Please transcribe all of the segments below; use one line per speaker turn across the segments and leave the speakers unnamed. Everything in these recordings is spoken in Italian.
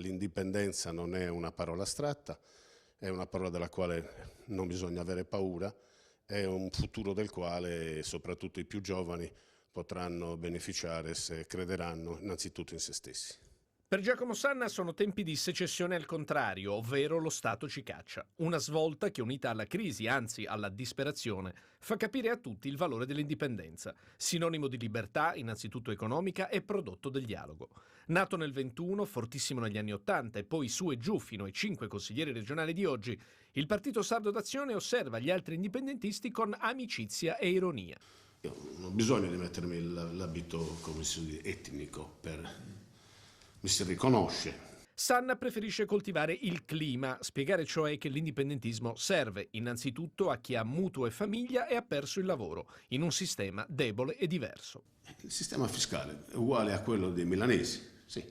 l'indipendenza non è una parola astratta, è una parola della quale non bisogna avere paura, è un futuro del quale soprattutto i più giovani potranno beneficiare se crederanno innanzitutto in se stessi.
Per Giacomo Sanna sono tempi di secessione al contrario, ovvero lo Stato ci caccia. Una svolta che, unita alla crisi, anzi alla disperazione, fa capire a tutti il valore dell'indipendenza, sinonimo di libertà, innanzitutto economica, e prodotto del dialogo. Nato nel 21, fortissimo negli anni 80 e poi su e giù fino ai 5 consiglieri regionali di oggi, il Partito Sardo d'Azione osserva gli altri indipendentisti con amicizia e ironia.
Io non ho bisogno di mettermi l'abito, come si dice, etnico mi si riconosce.
Sanna preferisce coltivare il clima, spiegare cioè che l'indipendentismo serve innanzitutto a chi ha mutuo e famiglia e ha perso il lavoro, in un sistema debole e diverso.
Il sistema fiscale è uguale a quello dei milanesi, sì.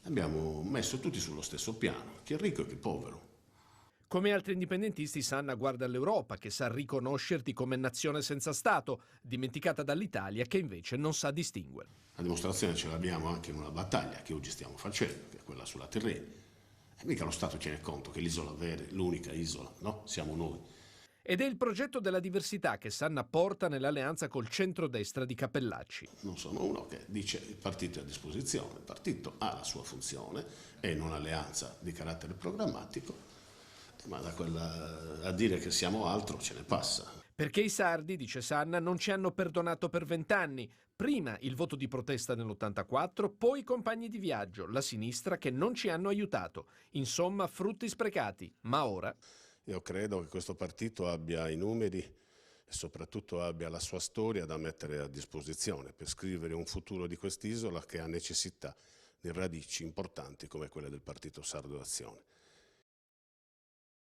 Abbiamo messo tutti sullo stesso piano, chi è ricco e chi è povero.
Come altri indipendentisti, Sanna guarda all'Europa, che sa riconoscerti come nazione senza Stato, dimenticata dall'Italia che invece non sa distinguere.
La dimostrazione ce l'abbiamo anche in una battaglia che oggi stiamo facendo, che è quella sulla Tirrenia. E mica lo Stato tiene conto che l'isola vera, l'unica isola, no? Siamo noi.
Ed è il progetto della diversità che Sanna porta nell'alleanza col centrodestra di Cappellacci.
Non sono uno che dice il partito è a disposizione, il partito ha la sua funzione, è in un'alleanza di carattere programmatico, ma da quella a dire che siamo altro ce ne passa.
Perché i sardi, dice Sanna, non ci hanno perdonato per 20 anni. Prima il voto di protesta nell'84, poi i compagni di viaggio, la sinistra che non ci hanno aiutato. Insomma, frutti sprecati. Ma ora?
Io credo che questo partito abbia i numeri e soprattutto abbia la sua storia da mettere a disposizione per scrivere un futuro di quest'isola che ha necessità di radici importanti come quelle del Partito Sardo d'Azione.